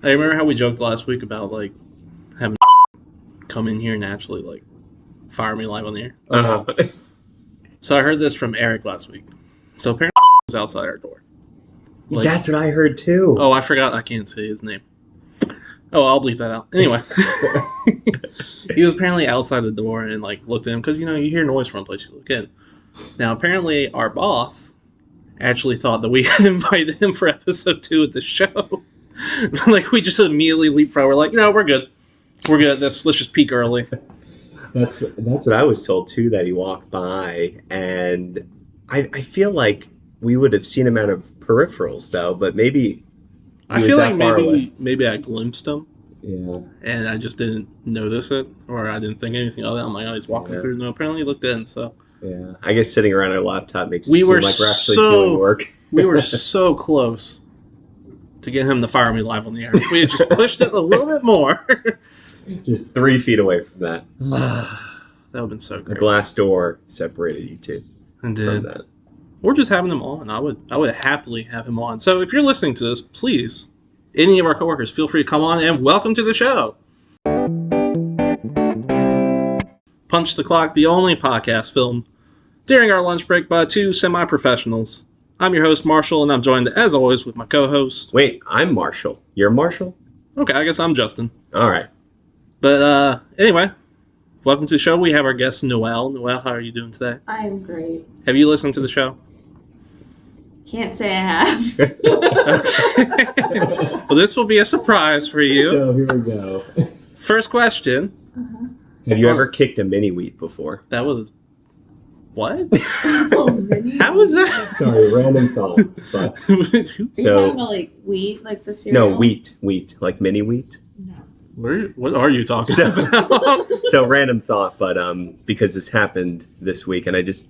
I remember how we joked last week about, like, having come in here and actually, like, fire me live on the air. Okay. So I heard this from Eric last week. So apparently was outside our door. Like, that's what I heard too. Oh, I forgot I can't say his name. Oh, I'll bleep that out. Anyway. He was apparently outside the door and, like, looked at him because, you know, you hear noise from a place you look in. Now, apparently our boss actually thought that we had invited him for episode 2 of the show. Like, we just immediately leapfrog. We're like, no, we're good. We're good at this. Let's just peek early. That's what I was told, too, that he walked by. And I feel like we would have seen him out of peripherals, though. But maybe I feel like maybe I glimpsed him. Yeah. And I just didn't notice it. Or I didn't think anything of it. I'm like, oh, he's walking through. No, apparently he looked in, so. Yeah. I guess sitting around our laptop makes it seem like we're actually doing work. We were so close to get him to fire me live on the air. We had just pushed it a little bit more. Just 3 feet away from that. That would have been so great. The glass door separated you two. From that. We're just having him on. I would happily have him on. So if you're listening to this, please, any of our coworkers, feel free to come on and welcome to the show. Punch the Clock, the only podcast filmed during our lunch break by 2 semi-professionals. I'm your host, Marshall, and I'm joined, as always, with my co-host. Wait, I'm Marshall. You're Marshall? Okay, I guess I'm Justin. All right. But anyway, welcome to the show. We have our guest, Noelle. Noelle, how are you doing today? I'm great. Have you listened to the show? Can't say I have. Okay. Well, this will be a surprise for you. So here we go. First question. Uh-huh. Have you ever kicked a mini wheat before? That was... What? Oh, How was that? Sorry, random thought. But, Are you talking about like wheat, like the cereal? No, wheat, like mini wheat. No. What are you talking about? So random thought, but because this happened this week, and I just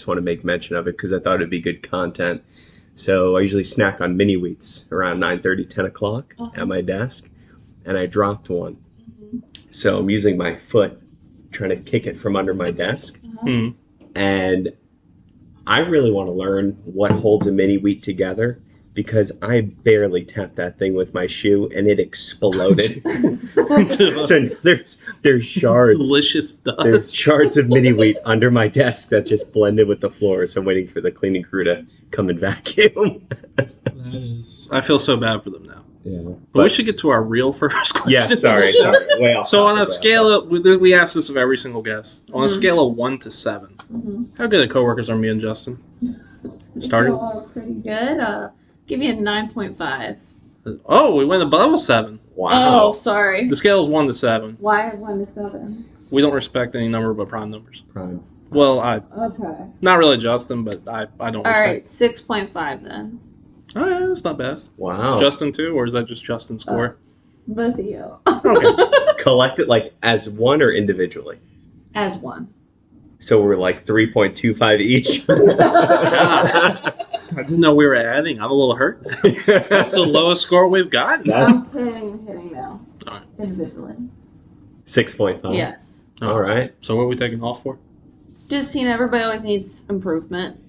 want to make mention of it because I thought it'd be good content. So I usually snack on mini wheats around 9:30, 10 o'clock at my desk, and I dropped one. Mm-hmm. So I'm using my foot trying to kick it from under my desk. Mm-hmm. And I really want to learn what holds a mini wheat together because I barely tapped that thing with my shoe and it exploded. So there's shards. Delicious dust. There's shards of mini wheat under my desk that just blended with the floor. So I'm waiting for the cleaning crew to come and vacuum. I feel so bad for them now. Yeah, but we should get to our real first question. Yeah, sorry. Way off so on a scale of, we ask this of every single guest, on a scale of 1 to 7, how good at coworkers are me and Justin? Starting? Pretty good. Give you a 9.5. Oh, we went above a 7. Wow. Oh, sorry. The scale is 1 to 7. Why 1 to 7? We don't respect any number but prime numbers. Prime. Well, Okay. Not really Justin, but I don't respect. All right, 6.5 then. Oh, yeah, that's not bad. Wow. Justin too, or is that just Justin's score? Both of you. Okay. Collected, like, as one or individually? As one. So we're like 3.25 each? I didn't know we were adding. I'm a little hurt. That's the lowest score we've gotten. I'm hitting now. All right. Individually. 6.5? Yes. All right. So what are we taking off for? Just, everybody always needs improvement.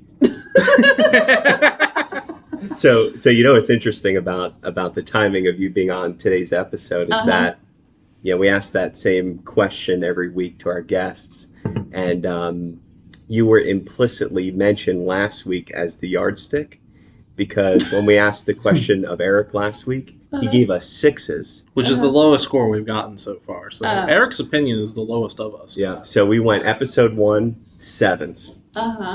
So you know what's interesting about the timing of you being on today's episode is that we ask that same question every week to our guests, and you were implicitly mentioned last week as the yardstick because when we asked the question of Eric last week, he gave us 6s, which is the lowest score we've gotten so far. So Eric's opinion is the lowest of us. Yeah. So we went episode 1 7s,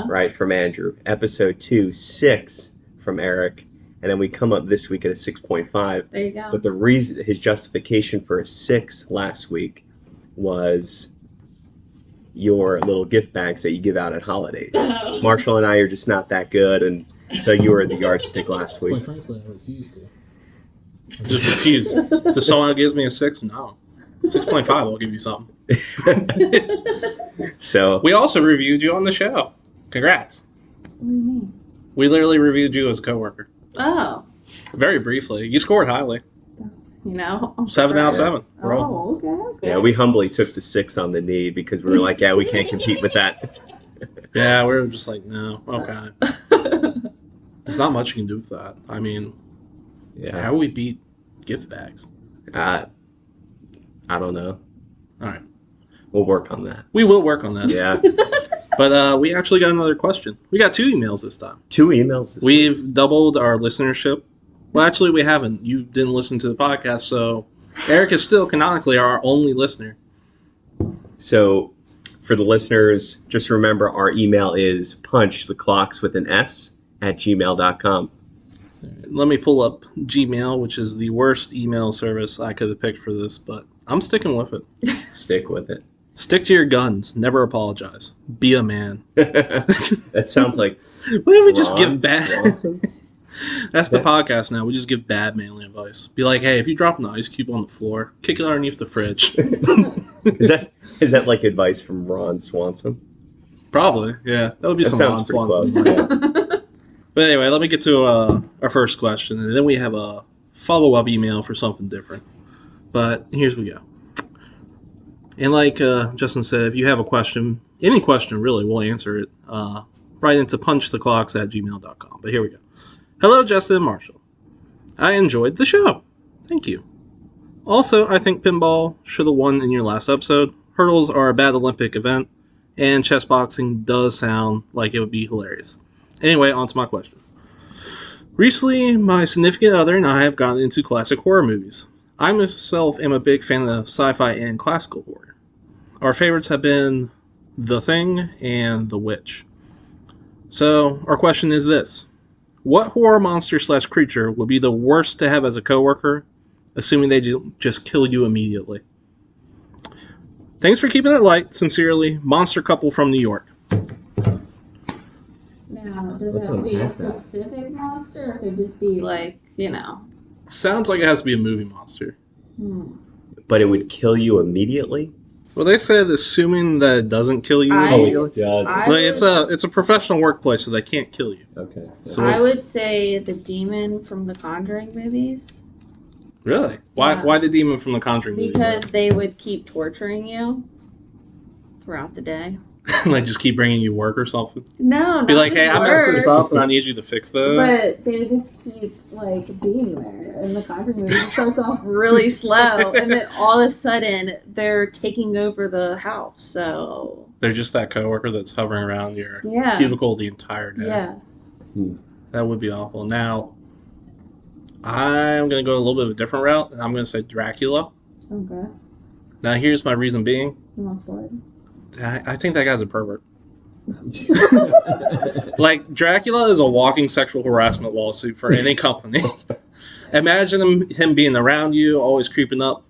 right, from Andrew. Episode 2 6. From Eric, and then we come up this week at a 6.5. There you go. But the reason, his justification for a 6 last week was your little gift bags that you give out at holidays. Marshall and I are just not that good, and so you were the yardstick last week. Quite frankly, I refuse to. Just refuse. If someone gives me a 6, no. 6.5, I'll give you something. So we also reviewed you on the show. Congrats. What do you mean? We literally reviewed you as a coworker. Oh. Very briefly. You scored highly. That's, 7 out of 7. Oh, okay. Yeah, we humbly took the 6 on the knee because we were like, we can't compete with that. Yeah, we were just like, no, okay. There's not much you can do with that. I mean, how do we beat gift bags? I don't know. All right. We'll work on that. We will work on that. Yeah. But we actually got another question. We got 2 emails this time. 2 emails this week. We've doubled our listenership. Well, actually, we haven't. You didn't listen to the podcast, so Eric is still canonically our only listener. So, for the listeners, just remember our email is punchtheclocks@gmail.com. Let me pull up Gmail, which is the worst email service I could have picked for this, but I'm sticking with it. Stick with it. Stick to your guns. Never apologize. Be a man. That sounds like. What if we just give bad? Swanson? That's the podcast now. We just give bad manly advice. Be like, hey, if you drop an ice cube on the floor, kick it underneath the fridge. Is that like advice from Ron Swanson? Probably, yeah. That would be some Ron sounds pretty Swanson close. advice. But anyway, let me get to our first question, and then we have a follow-up email for something different. But here's we go. And like Justin said, if you have a question, any question really, we'll answer it. Right into punchtheclocks@gmail.com. But here we go. Hello, Justin and Marshall. I enjoyed the show. Thank you. Also, I think pinball should have won in your last episode. Hurdles are a bad Olympic event, and chess boxing does sound like it would be hilarious. Anyway, on to my question. Recently, my significant other and I have gotten into classic horror movies. I myself am a big fan of sci-fi and classical horror. Our favorites have been The Thing and The Witch. So, our question is this. What horror monster/creature would be the worst to have as a coworker, assuming they just kill you immediately? Thanks for keeping it light. Sincerely, Monster Couple from New York. Now, does Let's it have to be a unpack that. specific monster, or could it just be like, Sounds like it has to be a movie monster. But it would kill you immediately? Well, they said assuming that it doesn't kill you immediately. it does. It's a professional workplace, so they can't kill you. Okay. So I would say the demon from the Conjuring movies. Really? Yeah. Why the demon from the Conjuring movies? Because they would keep torturing you throughout the day. Like just keep bringing you work or something? No, Be not like, hey, I messed this up and I need you to fix those. But they would just keep being there. And the Conjuring movie starts off really slow, and then all of a sudden they're taking over the house. So They're just that coworker that's hovering around your yeah, cubicle the entire day. yes. That would be awful. Now, I'm going to go a little bit of a different route, and I'm going to say Dracula. Okay. Now, here's my reason being. He wants blood. I think that guy's a pervert. Like, Dracula is a walking sexual harassment lawsuit for any company. Imagine him being around you, always creeping up.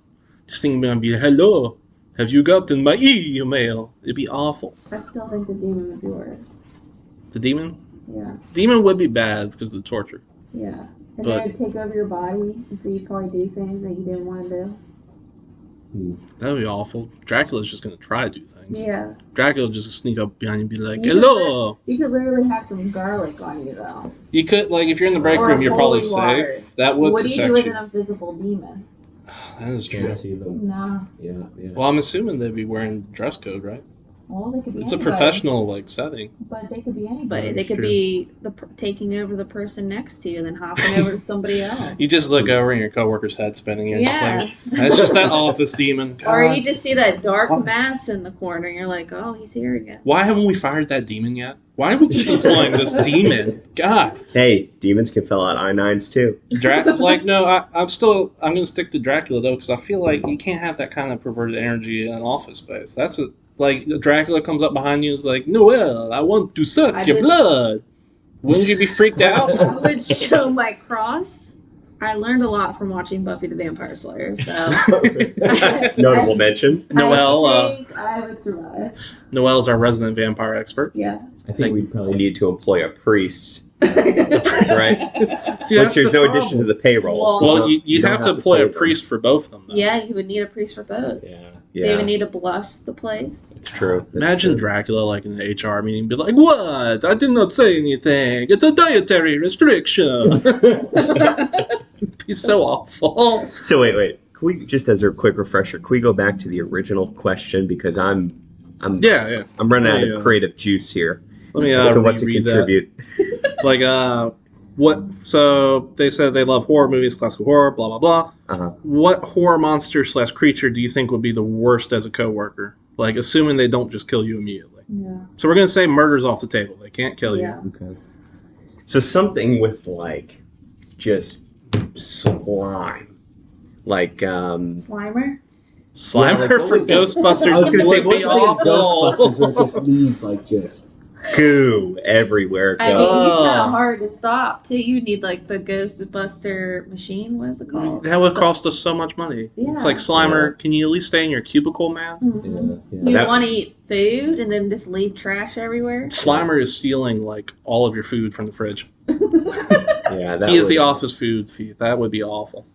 Just thinking about be hello, have you gotten my email? It'd be awful. I still think the demon would be worse. The demon? Yeah. Demon would be bad because of the torture. Yeah. And But- they would take over your body, and so you'd probably do things that you didn't want to do. That would be awful. Dracula's just going to try to do things. Yeah. Dracula would just sneak up behind you and be like, You hello! You could literally have some garlic on you, though. You could, like, if you're in the break Or room, you're probably holy water. safe. That would What do protect you do with you. an invisible demon? That is true. Can't see them. No. Yeah. Well, I'm assuming they'd be wearing dress code, right? Well, they could be It's a anybody. professional, setting. But they could be anybody. That's They could true. be taking over the person next to you and then hopping over to somebody else. You just look over and your coworker's head spinning. And Yeah. just like, that's just that office demon. Or God. you just see that dark mass in the corner and you're like, oh, he's here again. Why haven't we fired that demon yet? Why do we keep employing this demon? God. Hey, demons can fill out I-9s too. I'm going to stick to Dracula, though, because I feel like you can't have that kind of perverted energy in an office space. That's what, Dracula comes up behind you and is like, Noelle, I want to suck your blood. Wouldn't you be freaked out? I would show my cross. I learned a lot from watching Buffy the Vampire Slayer, so Notable mention. Noelle, I think I would survive. Noelle's our resident vampire expert. Yes. I think we'd probably need to employ a priest, right? See, Which that's there's the no problem. addition to the payroll. Well, You you'd don't have to employ pay a them. priest for both of them, though. Yeah, you would need a priest for both. Yeah. They would need to bless the place. It's true. That's Imagine true. Dracula, in an HR meeting, be like, what? I did not say anything. It's a dietary restriction. It'd be so awful. So wait. Can we, just as a quick refresher, can we go back to the original question, because I'm Yeah. running out Yeah. of creative juice here Let me as to what to reread that. contribute. What? So they said they love horror movies, classical horror, blah blah blah. Uh-huh. What horror monster / creature do you think would be the worst as a coworker? Like, assuming they don't just kill you immediately. Yeah. So we're gonna say murder's off the table. They can't kill you. Yeah. Okay. So something with like just slime, like Slimer? Slimer Yeah, like, what for was that? Ghostbusters I was gonna say, would what's be the thing of awful. Ghostbusters where it just leaves like just. goo everywhere it I mean, goes. he's not hard to stop, too. You need, like, the Ghostbuster machine. What is it called? That would cost us so much money. Yeah. It's like, Slimer, can you at least stay in your cubicle, man? Mhm. Yeah, You that- want to eat food and then just leave trash everywhere? Slimer is stealing like all of your food from the fridge. yeah, that He is would- the office food thief. That would be awful.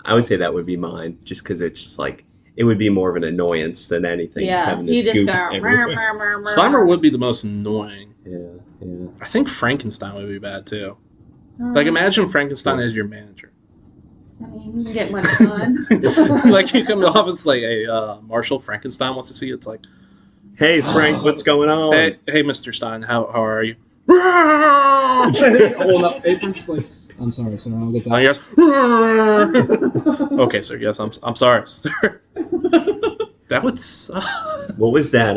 I would say that would be mine, just because it's just like it would be more of an annoyance than anything. Yeah, having you this just goop go. everywhere. Slimer would be the most annoying. Yeah, yeah. I think Frankenstein would be bad too. Oh, Like, imagine Frankenstein as your manager. I mean, you can get much done. Like, you come to the office like, hey, Marshal, Frankenstein wants to see you. It's like, Hey Frank, what's going on? hey, Mr. Stein, how are you? Hold up papers like. I'm sorry, sir. I'll get Oh, that. yes. Okay, sir. Yes, I'm sorry, sir. That would suck. What was that?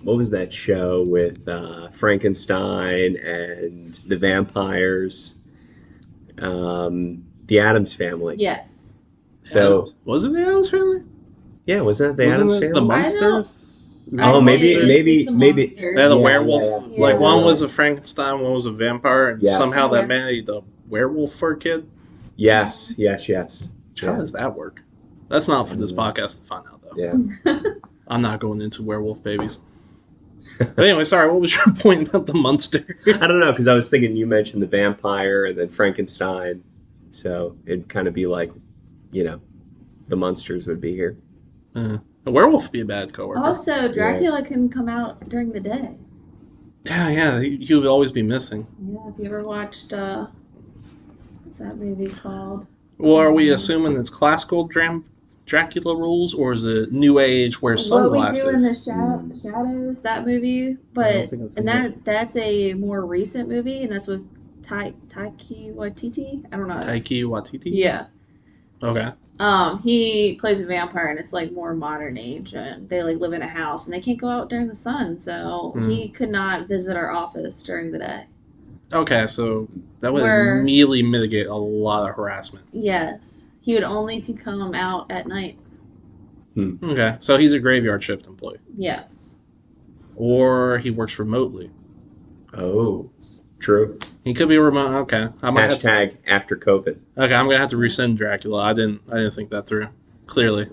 What was that show with Frankenstein and the vampires? The Addams Family. Yes. So Was it the Addams Family? yeah, wasn't that the Wasn't Addams it Family? the I Monsters? I Oh, know maybe- it's maybe- the maybe- monsters. Yeah, the Yeah, werewolf. yeah, Like, yeah. one was a Frankenstein, one was a vampire, and Yes. somehow Yeah. that made the werewolf for a kid. Yes. How does that work? That's not for this podcast to find out, though. Yeah. I'm not going into werewolf babies. But anyway, sorry, what was your point about the monster? I don't know, because I was thinking you mentioned the vampire and then Frankenstein, so it'd kind of be like, the monsters would be here. The werewolf would be a bad coworker. Also, Dracula can come out during the day. Yeah, he would always be missing. Yeah, have you ever watched, what's that movie called? Well, are we assuming it's classical Dracula rules, or is it New Age, wear sunglasses? What We Do in the Shadows, that movie. I don't But, think I've seen and that's a more recent movie, and that's with Taiki Waititi? I don't know. Taiki Waititi? Yeah. Okay. He plays a vampire, and it's like more modern age, and they like live in a house, and they can't go out during the sun, so he could not visit our office during the day. Okay, so that would Where- immediately mitigate a lot of harassment. Yes, he would only could come out at night. Okay, so he's a graveyard shift employee. Yes. Or he works remotely. Oh, true. He could be remote. Okay. I might have to, Hashtag after COVID. okay, I'm going to have to resend Dracula. I didn't think that through. Clearly.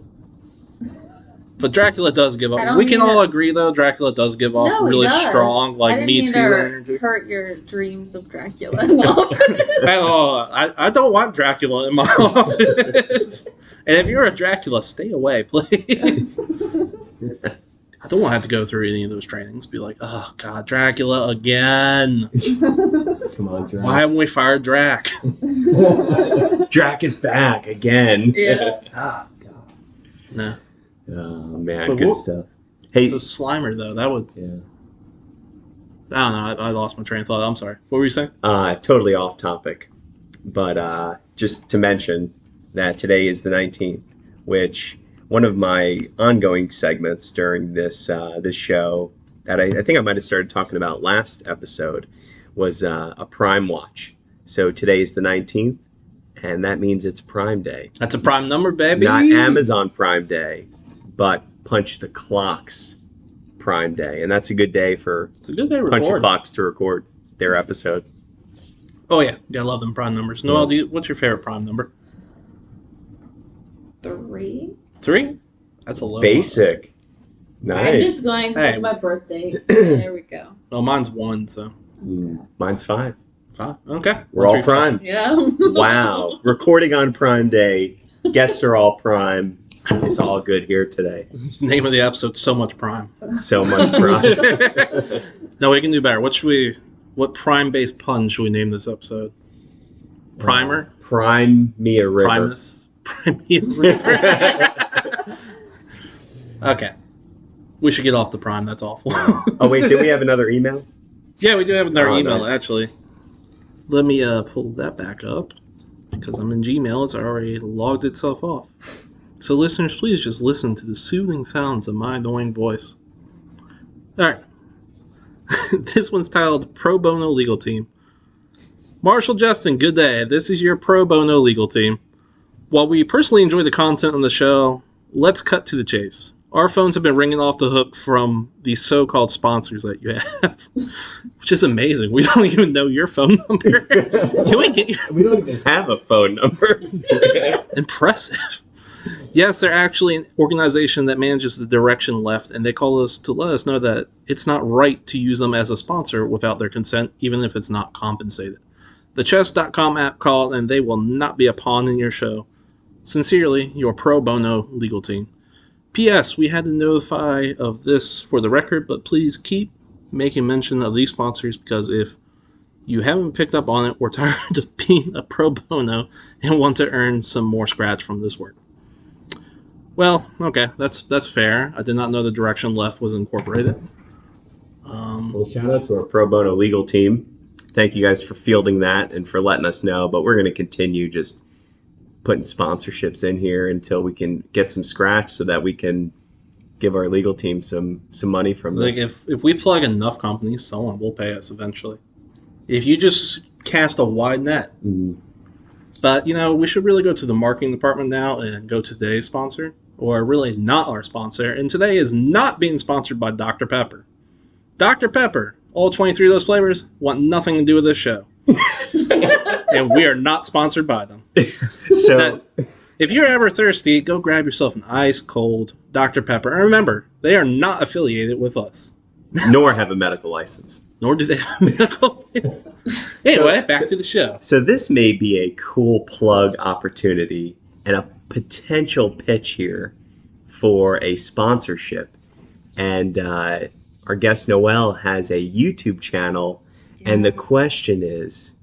But Dracula does give I off. don't We can mean all to- agree, though, Dracula does give off No, he really does. strong, I like, didn't Me mean Too to energy. hurt your dreams of Dracula. No. I don't want Dracula in my office. And if you're a Dracula, stay away, please. I don't want to have to go through any of those trainings. Be like, oh, God, Dracula again. Come on, Drac. Why haven't we fired Drac? Drac is back again. Yeah. Oh, God. No. Oh man, But good what- stuff. Hey, So Slimer, though, that would... yeah. I don't know. I lost my train of thought. I'm sorry. What were you saying? Totally off topic, but just to mention that today is the 19th, which one of my ongoing segments during this show that I think I might have started talking about last episode was a Prime Watch. So today is the 19th, and that means it's Prime Day. That's a prime number, baby. Not Amazon Prime Day, but Punch the Clock's Prime Day. And that's a good day for It's a good day to Punch the record. Clocks to record their episode. Oh, yeah. I love them prime numbers. Noelle, what's your favorite prime number? 3? 3? That's a low one. Basic. I'm Nice. just going because Hey. it's my birthday. There we go. Well, mine's 1, so... Mine's 5. 5. Okay. We're 1, all 3, 5. Prime. Yeah. Wow. Recording on Prime Day. Guests are all Prime. It's all good here today. It's the name of the episode, So Much Prime. So much Prime. No, we can do better. What prime-based pun should we name this episode? Primer? Prime me a river. Primus? Prime. Okay. We should get off the prime. That's awful. Oh, wait. Did we have another email? Yeah, we do have another Oh, email, nice. actually. Let me pull that back up because I'm in Gmail. It's already logged itself off. So listeners, please just listen to the soothing sounds of my annoying voice. Alright. This one's titled Pro Bono Legal Team. Marshal Justin, good day. This is your Pro Bono Legal Team. While we personally enjoy the content on the show, let's cut to the chase. Our phones have been ringing off the hook from the so-called sponsors that you have, which is amazing. We don't even know your phone number. Can we get your... We don't even have a phone number. Impressive. Yes, they're actually an organization that manages the Direction Left, and they call us to let us know that it's not right to use them as a sponsor without their consent, even if it's not compensated. The chess.com app called, and they will not be a pawn in your show. Sincerely, your Pro Bono Legal Team. P.S. We had to notify of this for the record, but please keep making mention of these sponsors because if you haven't picked up on it, we're tired of being a pro bono and want to earn some more scratch from this work. Well, okay, that's fair. I did not know the Direction Left was incorporated. Well, shout out to our Pro Bono Legal Team. Thank you guys for fielding that and for letting us know, but we're going to continue just putting sponsorships in here until we can get some scratch so that we can give our legal team some money from this. Like if we plug enough companies, someone will pay us eventually. If you just cast a wide net. Mm. But, we should really go to the marketing department now and go to today's sponsor, or really not our sponsor. And today is not being sponsored by Dr. Pepper. Dr. Pepper, all 23 of those flavors, want nothing to do with this show. And we are not sponsored by them. So, if you're ever thirsty, go grab yourself an ice cold Dr. Pepper. And remember, they are not affiliated with us. Nor have a medical license. Nor do they have a medical license. Anyway, back to the show. So this may be a cool plug opportunity and a potential pitch here for a sponsorship. And our guest Noelle has a YouTube channel. And the question is,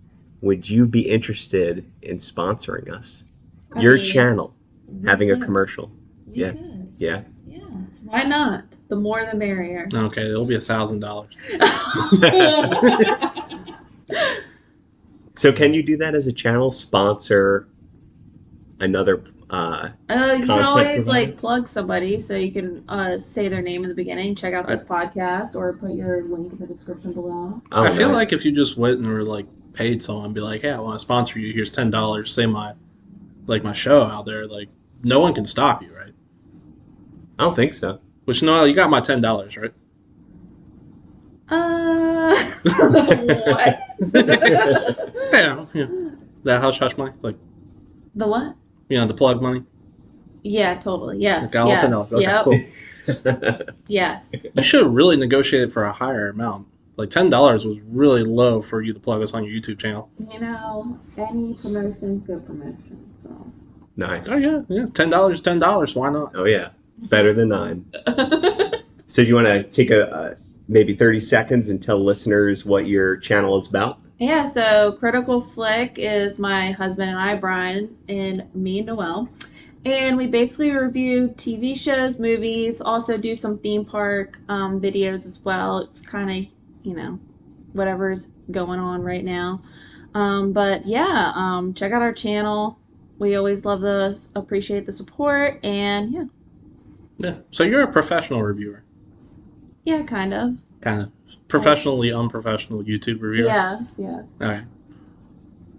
would you be interested in sponsoring us? Your channel, having a commercial. Yeah. Yeah. Why not? The more the merrier. Okay, it'll be $1,000. So can you do that as a channel? Sponsor another you can always plug somebody, so you can say their name in the beginning, check out this podcast, or put your link in the description below. I feel like if you just went and were paid someone, be like, "Hey, I want to sponsor you. Here's $10. Say my show out there." No one can stop you, right? I don't think so. Which Noelle, you got my $10, right? What? Yeah. That hush money, The what? The plug money. Yeah, totally. Yes. Okay, I'll $10. Okay, yep. Cool. Yes. You should have really negotiated for a higher amount. $10 was really low for you to plug us on your YouTube channel. Any promotion's good promotion. So. Nice. Oh yeah. $10. Why not? Oh yeah, it's better than 9. So do you want to take a maybe 30 seconds and tell listeners what your channel is about? Yeah, so Critical Flick is my husband and I, Brian, and me and Noelle. And we basically review TV shows, movies, also do some theme park videos as well. It's kind of, whatever's going on right now. But yeah, check out our channel. We always appreciate the support, and yeah. Yeah. So you're a professional reviewer. Yeah, kind of. Professionally unprofessional YouTube reviewer. Yes. All right.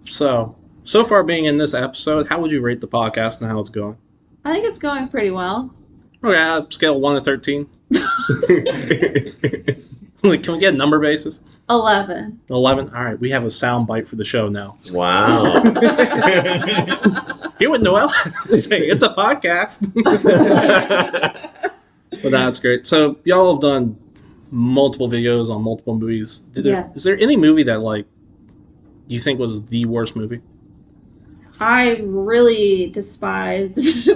So far being in this episode, how would you rate the podcast and how it's going? I think it's going pretty well. Okay, scale 1 to 13. Can we get a number basis? 11. 11? All right, we have a sound bite for the show now. Wow. Hear what Noelle say. It's a podcast. Well, that's great. So y'all have done multiple videos on multiple movies. Yes. Is there any movie that you think was the worst movie? I really despised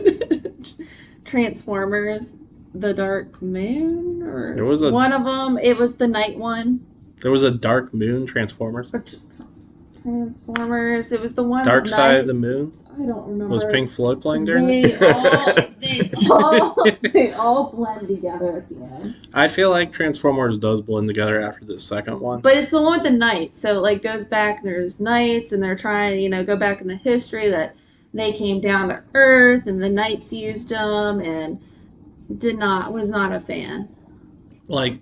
Transformers: The Dark Moon, or There was one of them. It was the night one. There was a Dark Moon Transformers. Or Transformers. It was the one. Dark with Side of the knights. Moon? I don't remember. Was Pink Floyd playing during it? They all blend together at the end. I feel like Transformers does blend together after the second one. But it's the one with the knights. So, like, goes back, there's knights, and they're trying to, go back in the history that they came down to Earth, and the knights used them, and was not a fan. Like,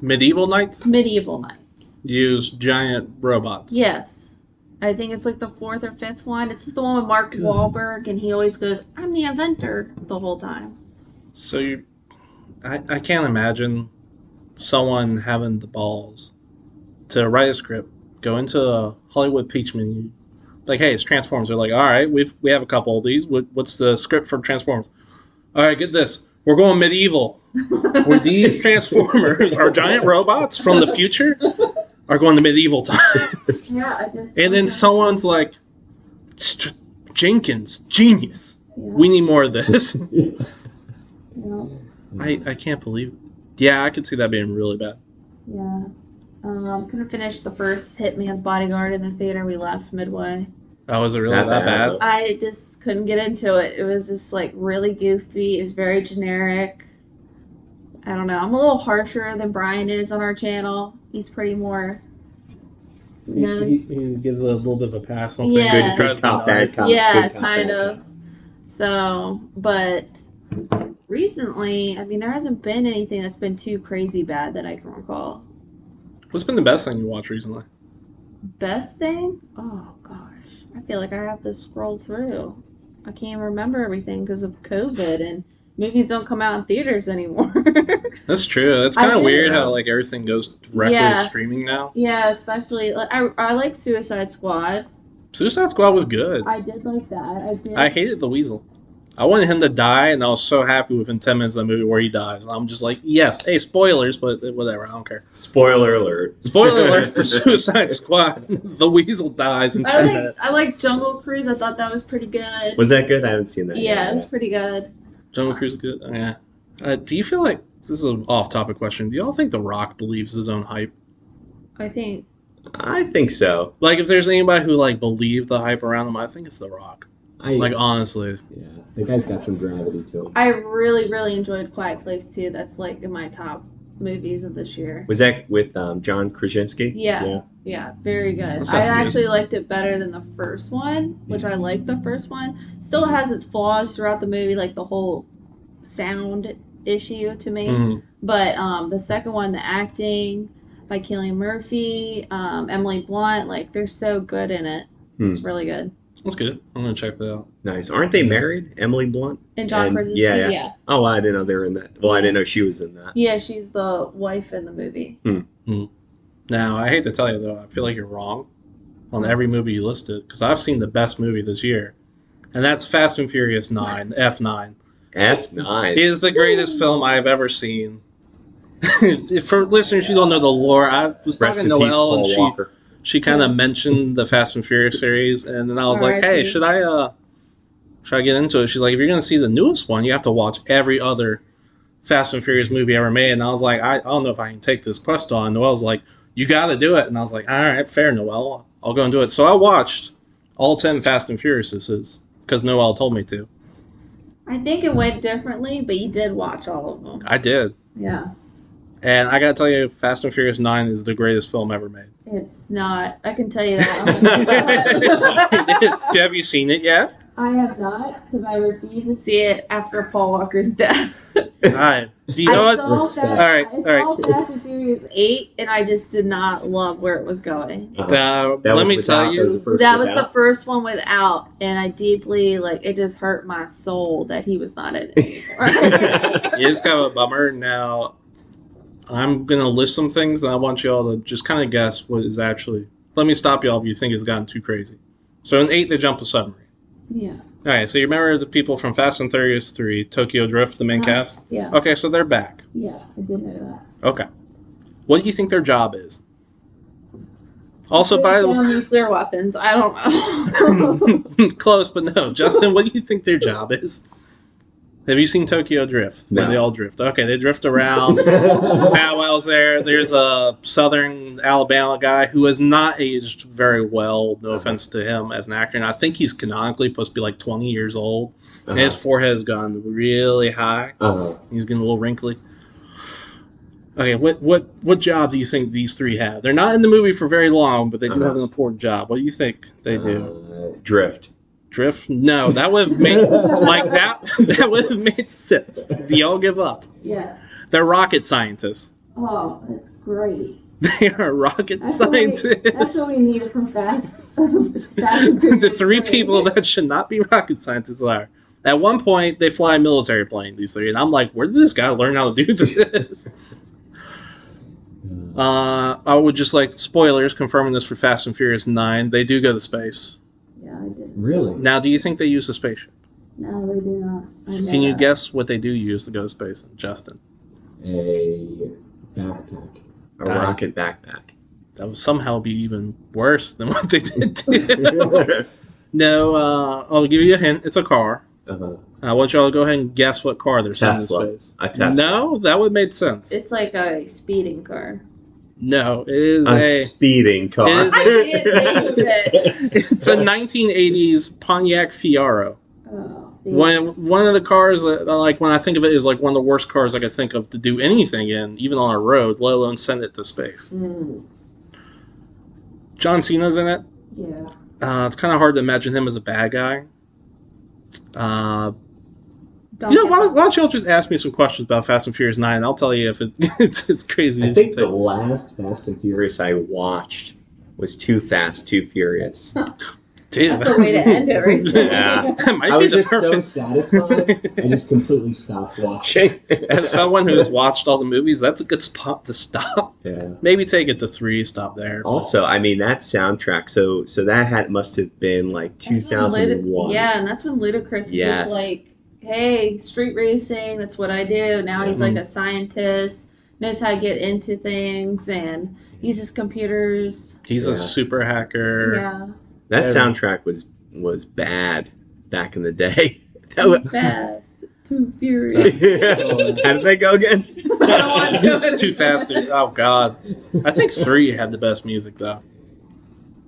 medieval knights Medieval knights. use giant robots. Yes. I think it's like the 4th or 5th one. It's the one with Mark Wahlberg, and he always goes, "I'm the inventor," the whole time. So I can't imagine someone having the balls to write a script, go into a Hollywood pitch menu, like, hey, it's Transformers. They're like, all right, we have a couple of these. What's the script for Transformers? All right, get this. We're going medieval. Where these Transformers are giant robots from the future are going to medieval times. Yeah, I just. And then someone's like, Jenkins, genius. Yeah. We need more of this. Yeah. I can't believe it. Yeah, I could see that being really bad. Yeah. Couldn't finish the first Hitman's Bodyguard in the theater. We left midway. Oh, was it really Not that bad. bad? I just couldn't get into it. It was just like really goofy. It was very generic. I don't know. I'm a little harsher than Brian is on our channel. He's pretty more. He gives a little bit of a pass on Yeah. things. Good cop, bad cop. Yeah, good cop, kind bad of. cop. So, but recently, I mean, there hasn't been anything that's been too crazy bad that I can recall. What's been the best thing you watched recently? Best thing? Oh gosh, I feel like I have to scroll through. I can't remember everything because of COVID and movies don't come out in theaters anymore. That's true. It's I kind of did. weird how like everything goes directly Yeah. to streaming now. Yeah, especially like I like Suicide Squad. Suicide Squad was good. I did like that. I hated the Weasel. I wanted him to die, and I was so happy within 10 minutes of the movie where he dies. And I'm just like, yes, hey, spoilers, but whatever, I don't care. Spoiler alert. Spoiler alert for Suicide Squad. The Weasel dies in 10 minutes. I like Jungle Cruise. I thought that was pretty good. Was that good? I haven't seen that Yeah, yet. it was pretty good. Jungle Cruise is good? Yeah. Do you feel like, this is an off-topic question, do y'all think The Rock believes his own hype? I think I think so. Like, if there's anybody who, like, believed the hype around him, I think it's The Rock. Like, honestly. Yeah, the guy's got some gravity to him. I really, really enjoyed Quiet Place 2. That's like in my top movies of this year. Was that with John Krasinski? Yeah. Yeah, very good. That I sounds good. actually liked it better than the first one, which I liked the first one. Still has its flaws throughout the movie, like the whole sound issue to me. Mhm. But the second one, the acting by Cillian Murphy, Emily Blunt, like they're so good in it. It's really good. That's good. I'm going to check that out. Nice. Aren't they married? Emily Blunt? And John Krasinski, yeah. Oh, I didn't know they were in that. Well, I didn't know she was in that. Yeah, she's the wife in the movie. Now, I hate to tell you, though, I feel like you're wrong on every movie you listed, because I've seen the best movie this year, and that's Fast and Furious 9, F9. F9. It is the greatest film I've ever seen. For listeners who don't know the lore, I was Rest talking in to peace, Noelle, and Paul Walker. she kind of mentioned the Fast and Furious series, and then I was like, hey, R.I.P. should I get into it? She's like, if you're going to see the newest one, you have to watch every other Fast and Furious movie ever made. And I was like, I don't know if I can take this quest on. Noelle's like, you got to do it. And I was like, all right, fair, Noelle. I'll go and do it. So I watched all 10 Fast and Furiouses because Noelle told me to. I think it went differently, but you did watch all of them. I did. Yeah. And I got to tell you, Fast and Furious 9 is the greatest film ever made. It's not. I can tell you that. Have you seen it yet? I have not, because I refuse to see it after Paul Walker's death. All right. Do you know what? I saw All Fast and Furious 8, and I just did not love where it was going. Let me tell you. That was the first one without, and I deeply, it just hurt my soul that he was not in it anymore. It is kind of a bummer. Now, I'm going to list some things, and I want you all to just kind of guess what is actually... Let me stop you all if you think it's gotten too crazy. So in 8, they jump a submarine. Yeah. All right, so you remember the people from Fast and Furious 3, Tokyo Drift, the main cast? Yeah. Okay, so they're back. Yeah, I did know that. Okay. What do you think their job is? Also, by the way... nuclear weapons. I don't know. Close, but no. Justin, what do you think their job is? Have you seen Tokyo Drift? No. Where they all drift. Okay, they drift around. Powwow's there. There's a southern Alabama guy who has not aged very well. No offense to him as an actor. And I think he's canonically supposed to be like 20 years old. And his forehead has gone really high. He's getting a little wrinkly. Okay, what job do you think these three have? They're not in the movie for very long, but they do have an important job. What do you think they do? Drift. Drift? No, that would have made that would have made sense. Do y'all give up? Yes. They're rocket scientists. Oh, that's great. They are rocket scientists. That's what we needed from Fast. The three people that should not be rocket scientists are. At one point, they fly a military plane, these three, and I'm like, where did this guy learn how to do this? I would just like, spoilers, confirming this for Fast and Furious 9, they do go to space. Yeah, I did. Really? Now, do you think they use a spaceship? No, they do not. Can you guess what they do use to go to space, Justin? A backpack. A rocket backpack. That would somehow be even worse than what they did to No, I'll give you a hint. It's a car. I want y'all to go ahead and guess what car they're sending to space. A Tesla. No, that would make sense. It's like a speeding car. No, it is a speeding car. It is I didn't think of it. It's a 1980s Pontiac Fiero. Oh, see. One of the cars that, like, when I think of it, is like one of the worst cars I could think of to do anything in, even on a road, let alone send it to space. John Cena's in it. Yeah. It's kind of hard to imagine him as a bad guy. Why don't y'all just ask me some questions about Fast and Furious 9, and I'll tell you if it's as crazy as you think. I think the last Fast and Furious I watched was Too Fast, Too Furious. Dude, that's a way to end it, right? Yeah. I was just so satisfied, I just completely stopped watching. As someone who's watched all the movies, that's a good spot to stop. Yeah. Maybe take it to 3, stop there. Also, I mean, that soundtrack, so that must have been like 2001. Yeah, and that's when Ludacris is just like, hey, street racing, that's what I do. Now he's like a scientist, knows how to get into things, and uses computers. He's a super hacker. Yeah. That soundtrack was bad back in the day. Too fast, too furious. How did they go again? It's Too Fast. Oh, God. I think 3 had the best music, though.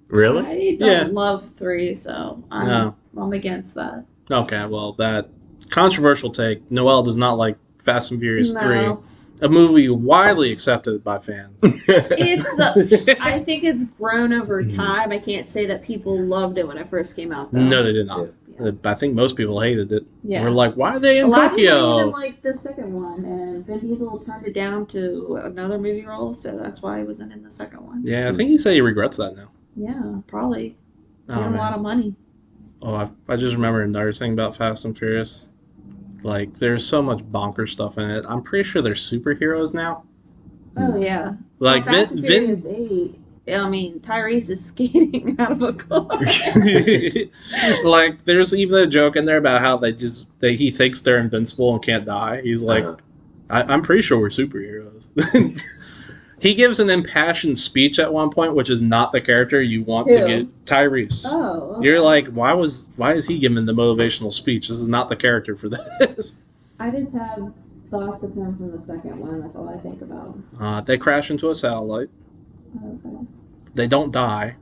Really? I don't love 3, so I'm against that. Okay, well, that controversial take. Noelle does not like Fast and Furious 3. A movie widely accepted by fans. I think it's grown over time. I can't say that people loved it when it first came out, though. No, they did not. Yeah. I think most people hated it. Yeah. We're like, why are they in a lot Tokyo? Of people even like the second one, and Vin Diesel turned it down to another movie role, so that's why he wasn't in the second one. Yeah, I think he said he regrets that now. Yeah, probably. He had a lot of money. Oh, I just remember another thing about Fast and Furious. Like, there's so much bonker stuff in it. I'm pretty sure they're superheroes now. Oh, yeah. Like, Fast and Furious 8, I mean, Tyrese is skating out of a car. Like, there's even a joke in there about how he thinks they're invincible and can't die. He's like, I'm pretty sure we're superheroes. He gives an impassioned speech at one point, which is not the character you want to get. Tyrese. Oh. Okay. You're like, why is he giving the motivational speech? This is not the character for this. I just have thoughts of him from the second one. That's all I think about. They crash into a satellite. Okay. They don't die.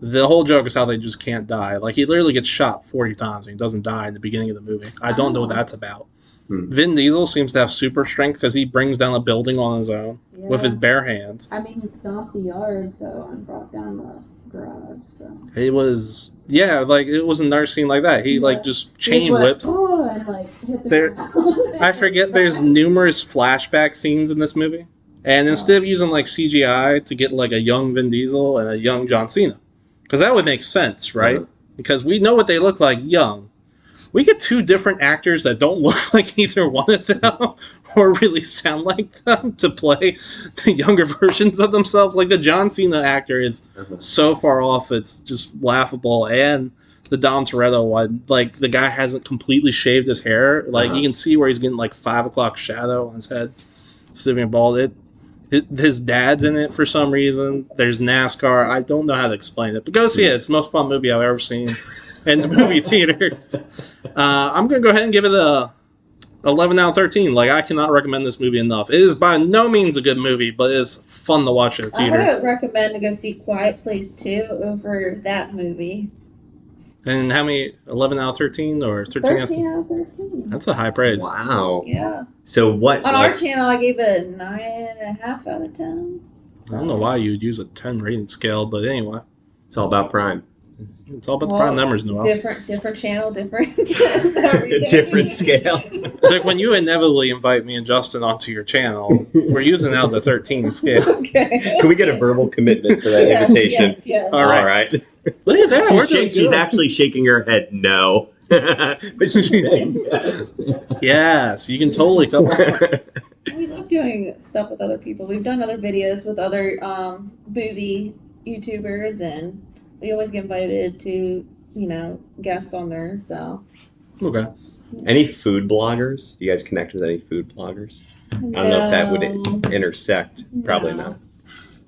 The whole joke is how they just can't die. Like, he literally gets shot 40 times and he doesn't die in the beginning of the movie. I don't know what that's about. Vin Diesel seems to have super strength because he brings down a building on his own with his bare hands. I mean, he stomped the yard, and brought down the garage, so. It was, it was another scene like that. He, just chain whips. Oh, and, hit the ground. I forget there's numerous flashback scenes in this movie. And instead of using, CGI to get, a young Vin Diesel and a young John Cena. Because that would make sense, right? Because we know what they look like young. We get 2 different actors that don't look like either one of them or really sound like them to play the younger versions of themselves. Like, the John Cena actor is so far off, it's just laughable. And the Dom Toretto one, the guy hasn't completely shaved his hair. You can see where he's getting, 5 o'clock shadow on his head. Sitting bald. His dad's in it for some reason. There's NASCAR. I don't know how to explain it. But go see it. It's the most fun movie I've ever seen in the movie theaters. I'm going to go ahead and give it a 11 out of 13. Like, I cannot recommend this movie enough. It is by no means a good movie, but it's fun to watch at a I theater. would recommend to go see Quiet Place 2 over that movie. And how many? 11 out of 13 or 13 13 out of 13. That's a high praise. Wow. Yeah. So what? On our channel, I gave it a 9.5 out of 10. I don't know why you would use a 10 rating scale, but anyway. It's all about Prime. It's all about the prime numbers, Noelle. Different channel, different everything. Different scale. Like when you inevitably invite me and Justin onto your channel, we're using now the 13 scale. Okay. Can we get a verbal commitment for that invitation? Yes. All right. Look at that. She's good. actually shaking her head no. But she's saying yes. Yes, you can totally come on. We love doing stuff with other people. We've done other videos with other booby YouTubers, and we always get invited to, guest on there. So. Okay. Any food bloggers? You guys connect with any food bloggers? I don't know if that would intersect. Probably not.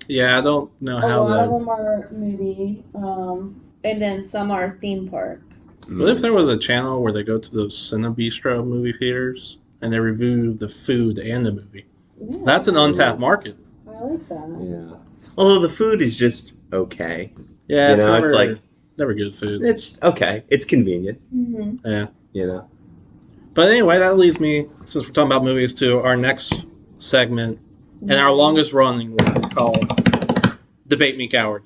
Yeah, I don't know A how lot of that... them are movie, and then some are theme park. What if there was a channel where they go to those Cinebistro movie theaters and they review the food and the movie? Yeah, That's an untapped market. I like that. Yeah. Although the food is just okay. Yeah, it's it's like never good food. it's okay. It's convenient. Mm-hmm. Yeah. But anyway, that leads me, since we're talking about movies, to our next segment and our longest running one called Debate Me Coward.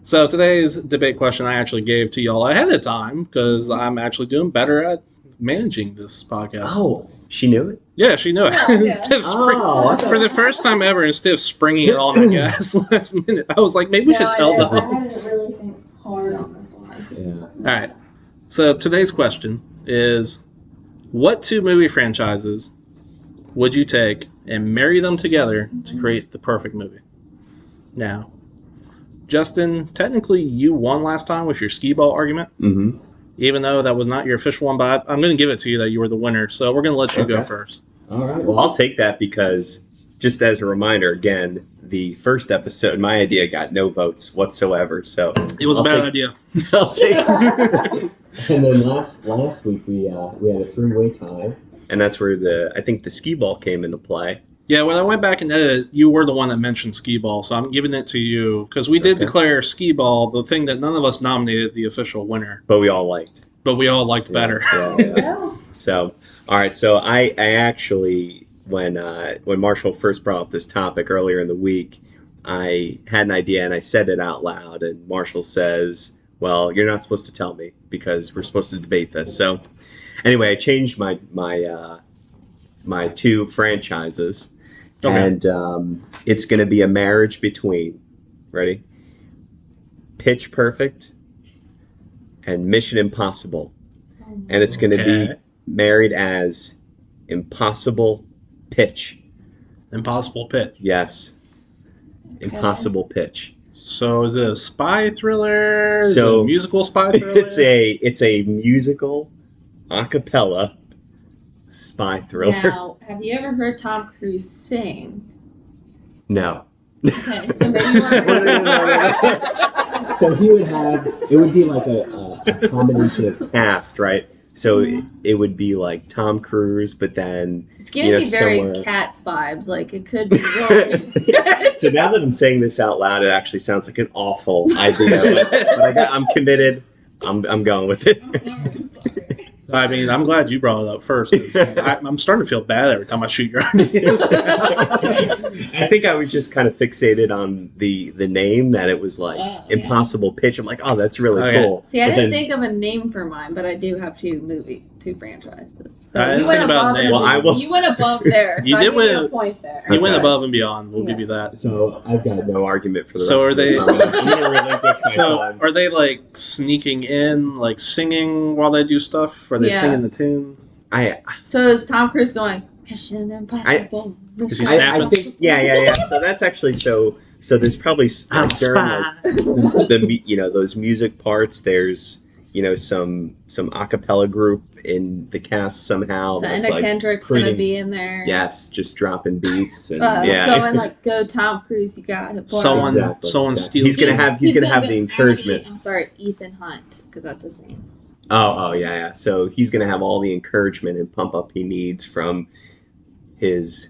So today's debate question I actually gave to y'all ahead of time because I'm actually doing better at managing this podcast. Oh, she knew it? Yeah, she knew it. Oh, yeah. Instead of Oh, for the first time ever, instead of springing it on, I guess, last minute, I was like, maybe we should tell them. I had to really think hard on this one. Yeah. All right. So today's question is, what two movie franchises would you take and marry them together to create the perfect movie? Now, Justin, technically you won last time with your skee ball argument, Mm-hmm. even though that was not your official one, but I'm going to give it to you that you were the winner, so we're going to let you go first. All right. Well, I'll take that because, just as a reminder, again, the first episode, my idea got no votes whatsoever. So It was a bad idea. I'll take it. And then last week we had a 3-way tie. And that's where I think the skee ball came into play. Yeah, when I went back and edited, you were the one that mentioned skee ball, so I'm giving it to you because we did declare skee ball the thing that none of us nominated the official winner, But we all liked. but we all liked better. Yeah. Yeah. So, all right. So I actually, when Marshall first brought up this topic earlier in the week, I had an idea and I said it out loud. And Marshall says, "Well, you're not supposed to tell me because we're supposed to debate this." So, anyway, I changed my two franchises, and it's going to be a marriage between, ready, Pitch Perfect and Mission Impossible. And it's going to be married as Impossible Pitch. Impossible Pitch. Yes. Impossible Pitch. So is it a spy thriller? Is So it a musical spy thriller? It's a musical a cappella spy thriller. Now, have you ever heard Tom Cruise sing? No. Okay, so maybe you want to... So it would be like a combination of Cast, right? So it would be like Tom Cruise, but then It's giving me very somewhere- Cats vibes. Like, it could be wrong. So now that I'm saying this out loud, it actually sounds like an awful idea. But I'm committed. I'm going with it. I mean, I'm glad you brought it up first. I'm starting to feel bad every time I shoot your ideas down. I think I was just kind of fixated on the name, that it was like Yeah. Impossible Pitch. I'm like, oh, that's really Okay. cool. See, I But didn't then- think of a name for mine, but I do have two franchises. So I didn't you went think about above. name. Well, I will- You went above there. So You I did give you a win- point there. You went Okay. above and beyond. We'll Yeah. give you that. So I've got No argument for the So rest are of this. they- I'm gonna relinquish my So time. are they like sneaking in, like singing while they do stuff? Are they Yeah. singing the tunes? So is Tom Cruise going Mission Impossible? Is he Mission snapping? I think yeah. So that's actually so there's probably I'm a like, during like, those music parts, there's some a cappella group in the cast somehow. So that's Anna like Kendrick's gonna creating- be in there. yes, just dropping beats and Going like, go Tom Cruise, you got it. boy." Someone Exactly. steals. He's gonna have the encouragement. I'm sorry, Ethan Hunt, because that's his name. Yeah. So he's going to have all the encouragement and pump up he needs from his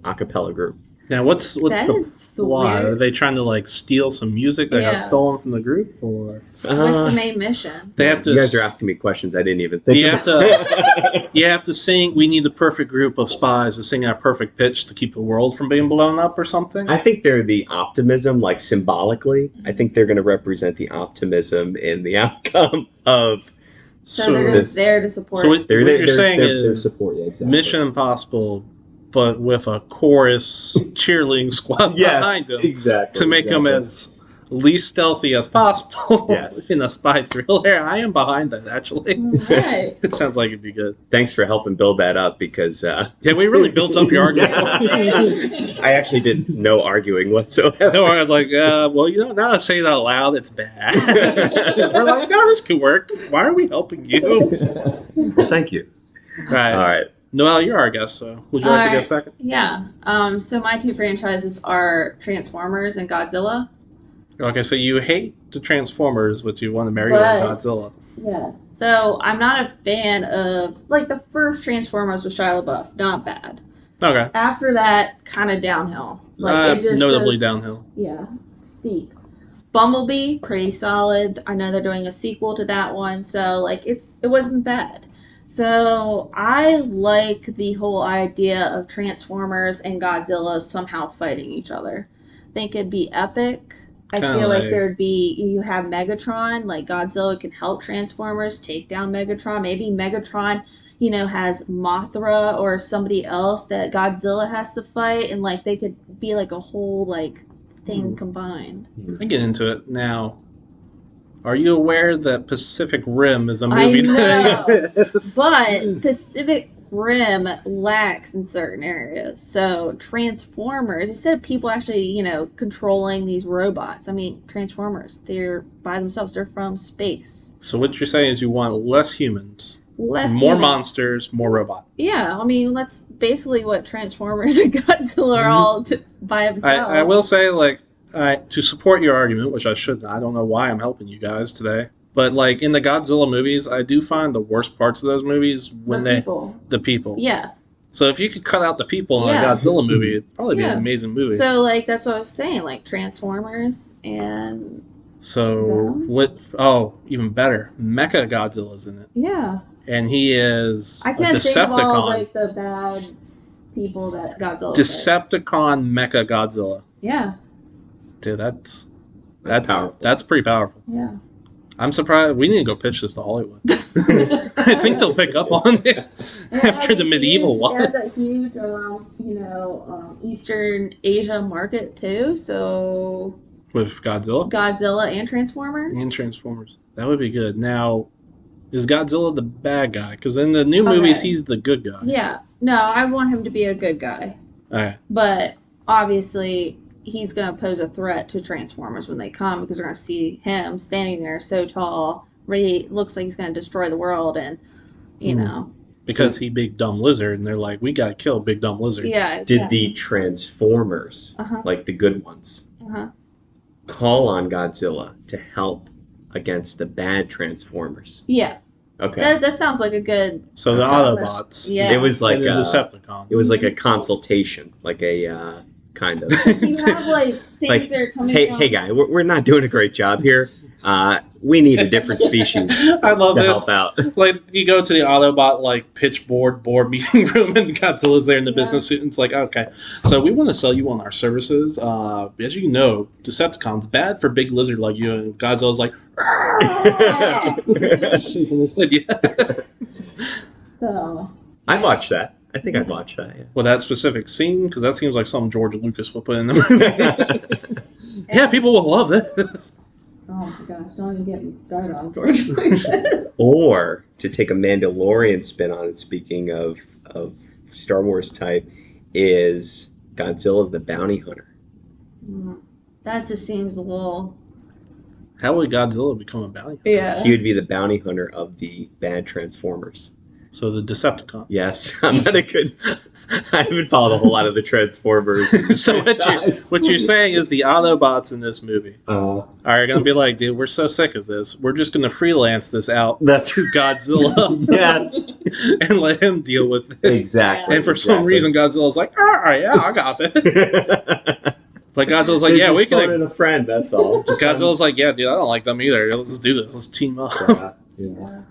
a cappella group. Now, what's That the is why? Are weird. they trying to like steal some music that got Yeah. stolen from the group, or What's the main mission? they have to? You guys are asking me questions I didn't even think You of. You have to sing. We need the perfect group of spies to sing at a perfect pitch to keep the world from being blown up, or something. I think they're the optimism, like symbolically. I think they're going to represent the optimism in the outcome of. So they're just there to support. So what you're saying Their is support, yeah, exactly. Mission Impossible, but with a chorus cheerleading squad behind them exactly. to make them as least stealthy as possible Yes. in a spy thriller. I am behind that, actually. Right. It sounds like it'd be good. Thanks for helping build that up because. Yeah, we really built up your argument. I actually did no arguing whatsoever. No, I'm like, well, you know, now I say it out loud, it's bad. We're like, no, this could work. Why are we helping you? Well, thank you. Right. All right. Noelle, you're our guest, so would you like to go Alright. second? Yeah. So my two franchises are Transformers and Godzilla. Okay, so you hate the Transformers, but you want to marry But- Godzilla. Yes. So I'm not a fan of like the first Transformers with Shia LaBeouf. Not bad. Okay. After that, kind of downhill. Like it just notably goes- downhill. Yeah, steep. Bumblebee, pretty solid. I know they're doing a sequel to that one, so like it wasn't bad. So I like the whole idea of Transformers and Godzilla somehow fighting each other. I think it'd be epic. I Kinda feel like like- there'd be you have Megatron, like Godzilla can help Transformers take down Megatron. Maybe Megatron, has Mothra or somebody else that Godzilla has to fight, and like they could be like a whole like thing combined. I get into it now. Are you aware that Pacific Rim is a I movie know. that exists? But Pacific Rim lacks in certain areas. So Transformers, instead of people actually, controlling these robots, I mean, Transformers, they're by themselves. They're from space. So what you're saying is you want less humans, Less more humans. monsters, more robot. Yeah, I mean, that's basically what Transformers and Godzilla are all by themselves. I will say, like, to support your argument, which I shouldn't. I don't know why I'm helping you guys today. But, like, in the Godzilla movies, I do find the worst parts of those movies when the people. Yeah. So if you could cut out the people in Yeah. a Godzilla movie, it'd probably be Yeah. an amazing movie. So, like, that's what I was saying. Like, Transformers and... So, even better, Mecha Godzilla's in it. Yeah. And he is I a can't think of all, Decepticon. like, the bad people that Godzilla fights. Decepticon Mecha Godzilla. Yeah. Dude, that's powerful. That's pretty powerful. Yeah. I'm surprised. We need to go pitch this to Hollywood. I think they'll pick up on it after the medieval one. It has a huge, Eastern Asia market too. So With Godzilla Godzilla and Transformers. and Transformers. That would be good. Now, is Godzilla the bad guy? Because in the new movies, he's the good guy. Yeah. No, I want him to be a good guy. Okay. But obviously, he's going to pose a threat to Transformers when they come because they're going to see him standing there so tall, ready. Looks like he's going to destroy the world, and Because he big dumb lizard, and they're like, we gotta kill big dumb lizard. Yeah. Did the Transformers, Uh-huh. like the good ones, Uh-huh. call on Godzilla to help against the bad Transformers? Yeah. Okay. That sounds like a good. So the Autobots. Yeah. It was like And the Decepticons. it was like a consultation, like a kind of. You have like things Like, that are coming. from... hey, guy, we're not doing a great job here. We need a different species I love to this. help out. Like, you go to the Autobot, like, pitch board meeting room, and Godzilla's there in the Yeah. business suit, and it's like, okay, so we want to sell you on our services. As you know, Decepticons, bad for big lizard like you, and Godzilla's like, shaking his head, yes. So. I'd watch that. I think I'd watch that. Yeah. Well, that specific scene, because that seems like something George Lucas would put in the movie. Yeah, people will love this. Oh my gosh! Don't even get me started on George Lucas. Or to take a Mandalorian spin on it, speaking of Star Wars type, is Godzilla the Bounty Hunter. That just seems a little. How would Godzilla become a bounty hunter? Yeah. He would be the bounty hunter of the bad Transformers. So the Decepticon. Yes, I'm not a good. I haven't followed a whole lot of the Transformers. So what you're saying is the Autobots in this movie are going to be like, dude, we're so sick of this. We're just going to freelance this out to Godzilla. Yes. And let him deal with this. Exactly. And for some reason, Godzilla's like, yeah, I got this. Like Godzilla's like, yeah, we can. A friend. That's all. Godzilla's like, yeah, dude, I don't like them either. Let's do this. Let's team up. Yeah.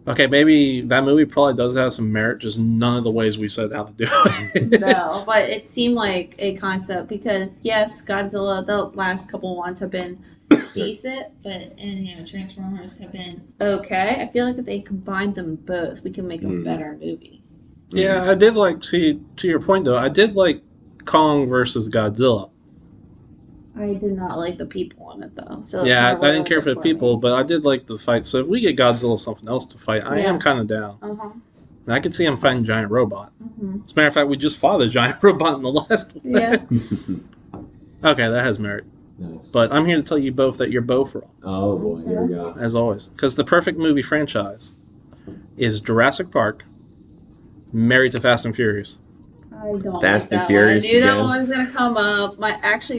Okay, maybe that movie probably does have some merit, just none of the ways we said how to do it. No, but it seemed like a concept because, yes, Godzilla, the last couple ones have been decent, but Transformers have been okay. I feel like if they combined them both, we can make a better movie. Yeah, I did like, to your point though, I did like Kong versus Godzilla. I did not like the people in it though. So yeah, I didn't care for the people, but I did like the fight. So if we get Godzilla something else to fight, I am kind of down. And I could see him fighting a giant robot. As a matter of fact, we just fought a giant robot in the last one. Yeah. Okay, that has merit. Nice. But I'm here to tell you both that you're both wrong. Oh boy, here we go. As always. Because the perfect movie franchise is Jurassic Park, married to Fast and Furious. I don't Fast like and that one. I Furious knew that again. one was going to come up.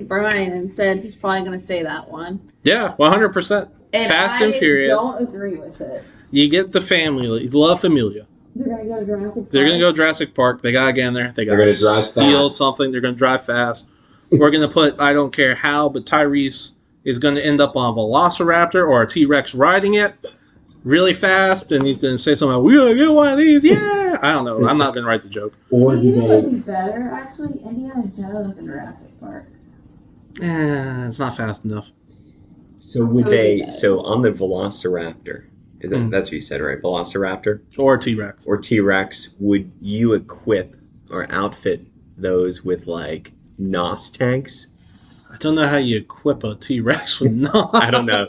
Brian said he's probably going to say that one. Yeah, 100%. And Fast and Furious. I don't agree with it. You get the family, La Familia. They're going to go to Jurassic Park. They're going to go to Jurassic Park. They got to get in there. They got They're to gonna drive steal fast. something. They're going to drive fast. We're going to put, I don't care how, but Tyrese is going to end up on a Velociraptor or a T-Rex riding it really fast, and he's going to say something like, we got to get one of these, yeah! I don't know. I'm not going to write the joke. Or See, do it would they? be better, actually. Indiana Jones in Jurassic Park. It's not fast enough. So would They so on the Velociraptor. Is that Mm. that's what you said, right? Velociraptor Or a T-Rex. or T-Rex? Would you equip or outfit those with like NOS tanks? I don't know how you equip a T-Rex with no. I don't know.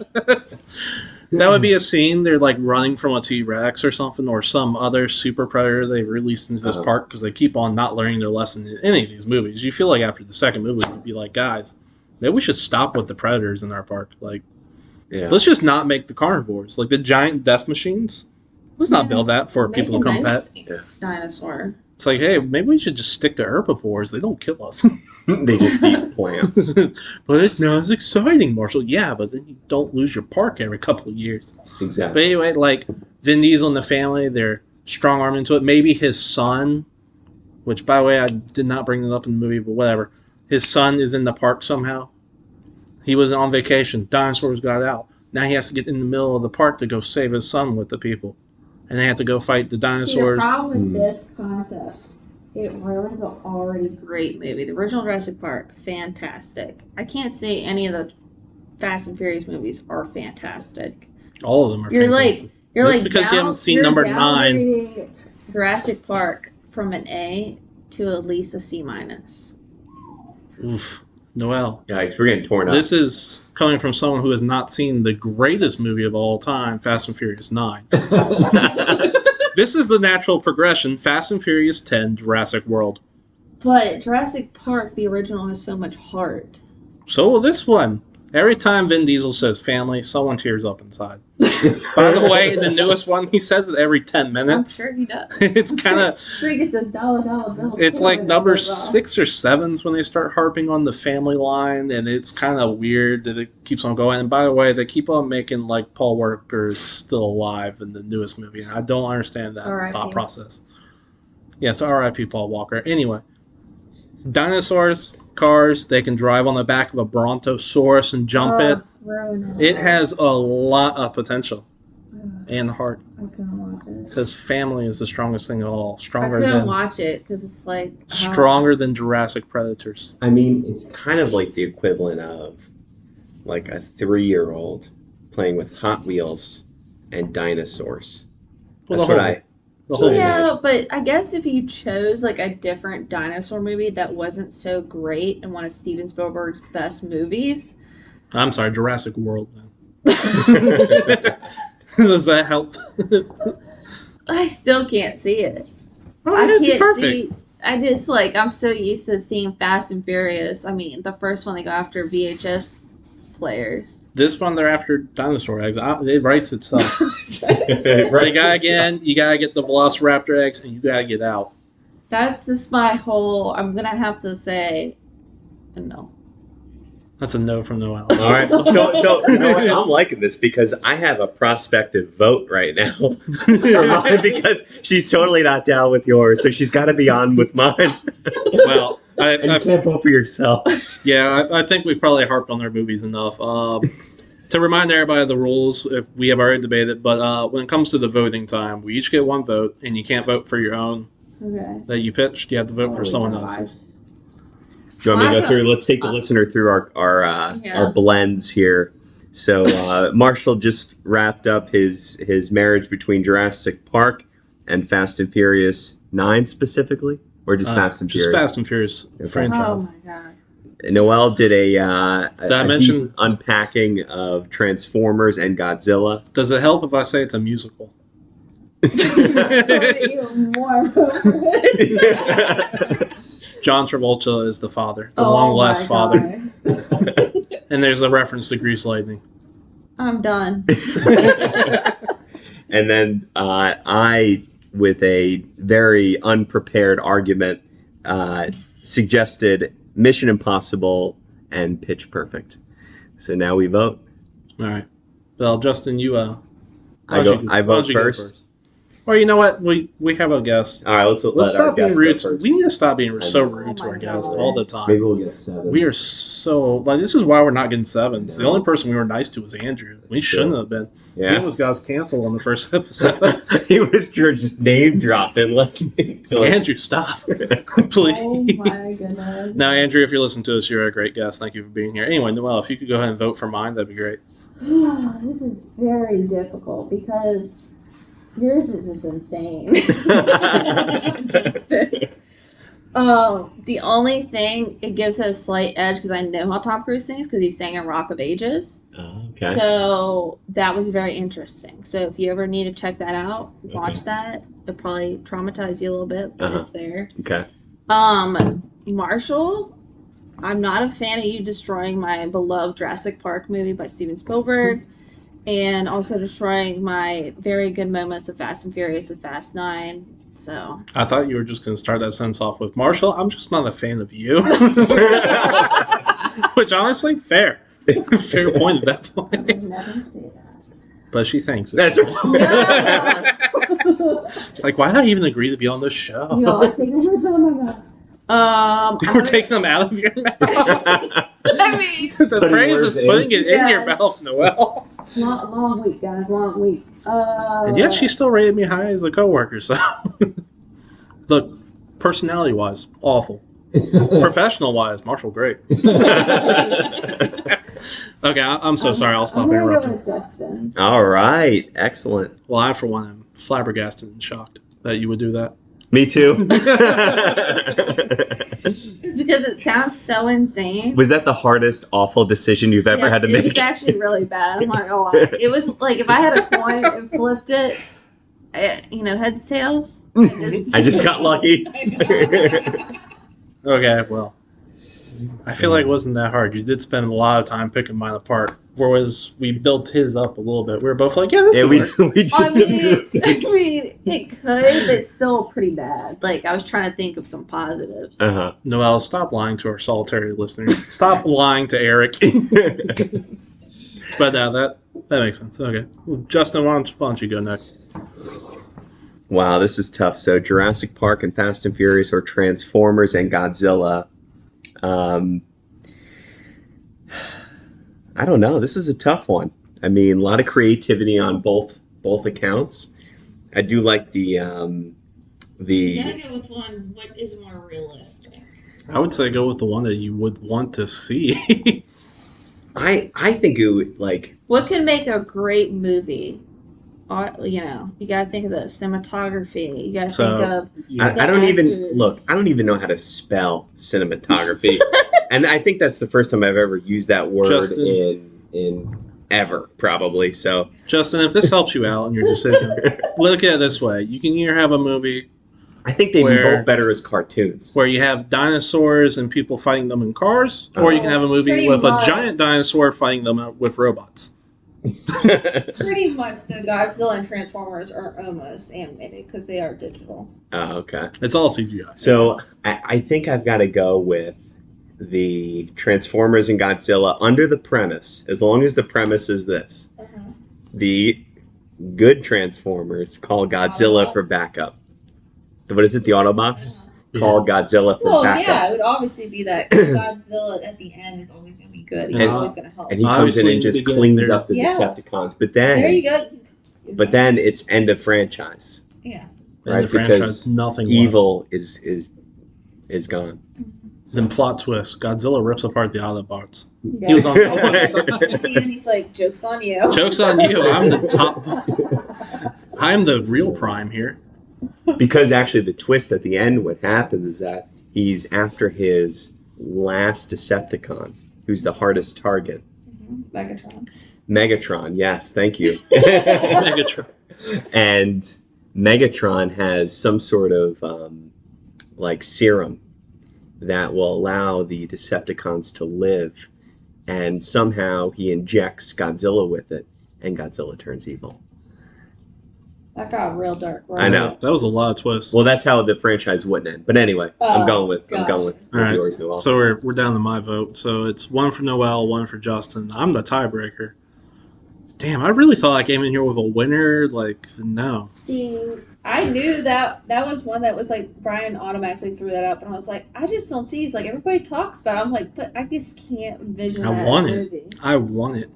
That would be a scene. They're like running from a T-Rex or something, or some other super predator they've released into this park because they keep on not learning their lesson in any of these movies. You feel like after the second movie, you'd be like, guys, maybe we should stop with the predators in our park. Like, Yeah. let's just not make the carnivores, like the giant death machines. Let's not build that for people to come pet. Dinosaur. It's like, hey, maybe we should just stick to herbivores. They don't kill us. They just eat plants. But it's not as exciting, Marshall. Yeah, but then you don't lose your park every couple of years. But Exactly. anyway, like Vin Diesel and the family, they're strong arm into it. Maybe his son, which by the way, I did not bring it up in the movie, but whatever. His son is in the park somehow. He was on vacation. Dinosaurs got out. Now he has to get in the middle of the park to go save his son with the people. And they have to go fight the See, the dinosaurs. problem with this concept, it ruins an already great movie. The original Jurassic Park, fantastic. I can't say any of the Fast and Furious movies are fantastic. All of them are You're fantastic. You're That's like because you haven't seen number 9. downgrading Jurassic Park from an A to at least a C minus. Oof. Noelle. Yikes, we're getting torn up. This is coming from someone who has not seen the greatest movie of all time, Fast and Furious 9. This is the natural progression, Fast and Furious 10, Jurassic World. But Jurassic Park, the original, has so much heart. So will this one. Every time Vin Diesel says family, someone tears up inside. By the way, in the newest one, he says it every 10 I'm minutes. sure he does. It's kind of... Sure he gets those dollar bills. It's like too, number but, 6 or 7s when they start harping on the family line, and it's kind of weird that it keeps on going. And by the way, they keep on making like Paul Walker's still alive in the newest movie, and I don't understand that R.I.P. thought process. Yeah, so R.I.P. Paul Walker. Anyway, dinosaurs, cars, they can drive on the back of a Brontosaurus and jump it. It has a lot of potential and heart. I couldn't watch it. Because family is the strongest thing of all. I Stronger couldn't than watch it because it's like stronger than Jurassic Predators. I mean, it's kind of like the equivalent of like a 3-year-old playing with Hot Wheels and dinosaurs. Well, That's the what whole- I. the whole- Yeah, but I guess if you chose like a different dinosaur movie that wasn't so great and one of Steven Spielberg's best movies, I'm sorry, Jurassic World. Then. Does that help? I still can't see it. Oh, I it'd be can't perfect. see. I just like I'm so used to seeing Fast and Furious. I mean, the first one they go after VHS players. This one, they're after dinosaur eggs. It writes itself. Right. You gotta get the Velociraptor eggs, and you gotta get out. That's just my whole. I'm gonna have to say, no. That's a no from Noelle. All right. So you know what? I'm liking this because I have a prospective vote right now for mine because she's totally not down with yours, so she's got to be on with mine. Well, And you can't vote for yourself. yeah, I think we've probably harped on their movies enough. To remind everybody of the rules, if we have already debated, but when it comes to the voting time, we each get one vote, and you can't vote for your own that you pitched. You have to vote for someone else's. Do you want me to go through? Let's take the listener through our blends here. So Marshall just wrapped up his marriage between Jurassic Park and Fast and Furious 9 specifically, or just Fast and Furious? Just Fast and Furious franchise. Oh my god. Noelle did a deep unpacking of Transformers and Godzilla. Does it help if I say it's a musical? Even more John Travolta is the father, the long-lost father. And there's a reference to Grease Lightning. I'm done. And then I, with a very unprepared argument, suggested Mission Impossible and Pitch Perfect. So now we vote. All right. Well, Justin, I vote first. Or you know what? We have a guest. All right, let's stop being rude. We need to stop being so rude to our guests all the time. Maybe we'll get 7. We are so this is why we're not getting 7s. The only person we were nice to was Andrew. We shouldn't have been. Yeah. He almost got us canceled on the first episode. He was just name dropping. Andrew, stop, please. Oh my goodness. Now, Andrew, if you're listening to us, you're a great guest. Thank you for being here. Anyway, Noelle, if you could go ahead and vote for mine, that'd be great. This is very difficult because yours is just insane. The only thing, it gives it a slight edge because I know how Tom Cruise sings because he sang in Rock of Ages. Okay. So that was very interesting. So if you ever need to check that out, watch that. It'll probably traumatize you a little bit, but it's there. Okay. Marshall, I'm not a fan of you destroying my beloved Jurassic Park movie by Steven Spielberg. And also destroying my very good moments of Fast and Furious with Fast 9. So I thought you were just going to start that sentence off with, Marshall, I'm just not a fan of you. Which, honestly, fair. Fair point at that point. I would never say that. But she thinks it. That's right. It's like, why did I even agree to be on this show? Yo, I'm taking words out of my mouth. We're taking them out of your mouth. I mean, the phrase is putting it in your Yes. mouth, Noelle. Long week, guys. Long week. And yet she still rated me high as a coworker. So, look, personality-wise, awful. Professional-wise, Marshall, great. Okay, I'm so sorry. I'll stop I'm gonna interrupting. go with Justin's. All right. Excellent. Well, I, for one, am flabbergasted and shocked that you would do that. Me too. Because it sounds so insane. Was that the hardest, awful decision you've ever had to make? It's actually really bad. I'm not gonna lie. It was like if I had a coin and flipped it, heads, tails. I just got lucky. Okay, well, I feel like it wasn't that hard. You did spend a lot of time picking mine apart. Whereas we built his up a little bit. We were both like, yeah, this could work. we did I some mean, it could, but it's still pretty bad. Like, I was trying to think of some positives. Noelle, stop lying to our solitary listeners. Stop lying to Eric. But that makes sense. Okay. Well, Justin, why don't you go next? Wow, this is tough. So Jurassic Park and Fast and Furious, or Transformers and Godzilla. I don't know. This is a tough one. I mean, a lot of creativity on both accounts. I do like the. You gotta go with one. What is more realistic? I would say go with the one that you would want to see. I think it would like. What could make a great movie? You gotta think of the cinematography. You gotta think of. I don't even look. I don't even know how to spell cinematography, and I think that's the first time I've ever used that word in ever, probably. So, Justin, if this helps you out in your decision, look at it this way: you can either have a movie I think they'd be both better as cartoons. Where you have dinosaurs and people fighting them in cars, or you can have a movie with a giant dinosaur fighting them with robots. Pretty much the Godzilla and Transformers are almost animated because they are digital. Oh, okay. It's all CGI. So I think I've got to go with the Transformers and Godzilla under the premise, as long as the premise is this. The good Transformers call Godzilla for backup. What is it, the Autobots? Call Godzilla for backup. Yeah, it would obviously be that Godzilla at the end is always going to be good. He's always going to help. And he comes in and just cleans up the Decepticons. But then, there you go. But then it's end of franchise. Yeah. Right, because nothing evil is gone. Then plot twist: Godzilla rips apart the Autobots. Yeah. He was on the side. At the end, he's like, "Joke's on you." Joke's on you. I'm the top. I'm the real prime here. Because actually, the twist at the end, what happens is that he's after his last Decepticon, who's the hardest target. Megatron. Megatron, yes, thank you. Megatron. And Megatron has some sort of serum that will allow the Decepticons to live, and somehow he injects Godzilla with it, and Godzilla turns evil. That got real dark. Right? I know. That was a lot of twists. Well, that's how the franchise wouldn't end. But anyway, I'm going with yours, Noelle. So we're down to my vote. So it's 1 for Noelle, 1 for Justin. I'm the tiebreaker. Damn, I really thought I came in here with a winner. Like, no. See, I knew that was one that was like Brian automatically threw that up, and I was like, I just don't see. He's like, everybody talks about it. I'm like, but I just can't envision that movie. I want it.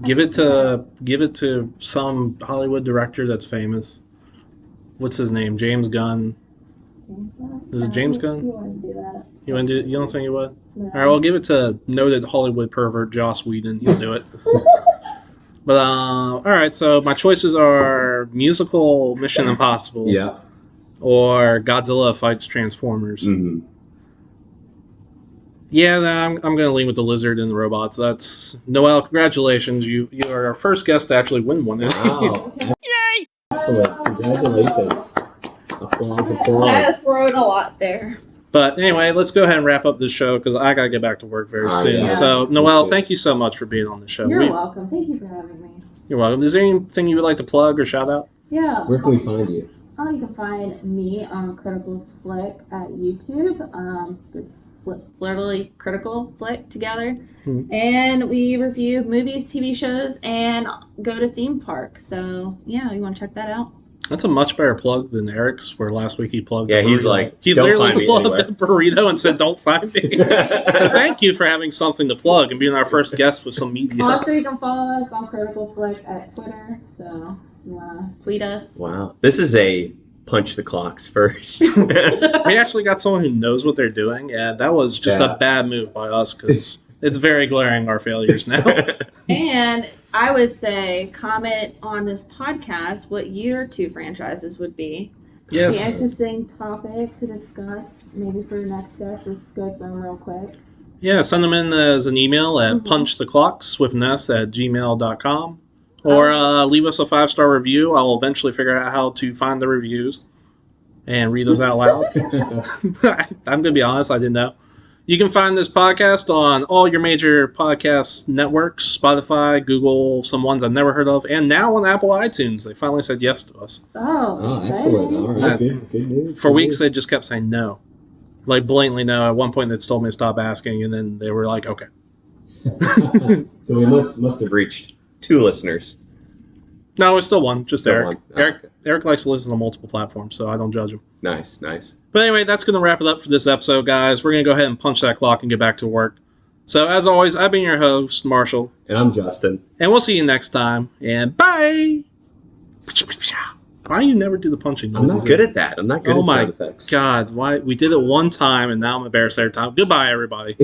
Give it to some Hollywood director that's famous. What's his name? James Gunn. Is it James Gunn? You want to do that? You want to do? You don't think you would? No. All right, well, give it to noted Hollywood pervert Joss Whedon. He'll do it. But all right, so my choices are musical Mission Impossible, or Godzilla fights Transformers. Mm-hmm. Yeah, I'm going to lean with the lizard and the robots. That's Noelle. Congratulations, you are our first guest to actually win one of these. Wow. Yay! Excellent! Congratulations! Applause! I was throwing a lot there. But anyway, let's go ahead and wrap up this show because I got to get back to work very soon. Yeah. So, Noelle, thank you so much for being on the show. You're welcome. Thank you for having me. You're welcome. Is there anything you would like to plug or shout out? Yeah. Where can we find you? You can find me on Critical Flick at YouTube. It's literally Critical Flick together. And we review movies, TV shows, and go to theme parks. So, yeah, you want to check that out? That's a much better plug than Eric's, where last week he plugged. Yeah, he's like, he literally plugged the burrito and said, "Don't find me." So thank you for having something to plug and being our first guest with some media. Also, you can follow us on Critical Flick at Twitter. So you want to tweet us? Wow, this is a punch the clocks first. We actually got someone who knows what they're doing, and that was just a bad move by us because it's very glaring our failures now. And I would say comment on this podcast what your 2 franchises would be. Yes. The interesting topic to discuss, maybe for your next guest. Let's go through them real quick. Yeah, send them in as an email at punchtheclockswithness@gmail.com. Or leave us a 5-star review. I'll eventually figure out how to find the reviews and read those out loud. I'm going to be honest, I didn't know. You can find this podcast on all your major podcast networks, Spotify, Google, some ones I've never heard of, and now on Apple iTunes. They finally said yes to us. Oh, excellent. All right, good news. For weeks, they just kept saying no. Like, blatantly no. At one point, they told me to stop asking, and then they were like, okay. So we must have reached 2 listeners. No, it's still one. Just still Eric. One. Eric likes to listen on multiple platforms, so I don't judge him. Nice. But anyway, that's going to wrap it up for this episode, guys. We're going to go ahead and punch that clock and get back to work. So, as always, I've been your host, Marshall. And I'm Justin. And we'll see you next time. And bye! Why do you never do the punching noises? I'm not good at that. I'm not good at sound effects. God, why? We did it one time, and now I'm embarrassed every time. Goodbye, everybody.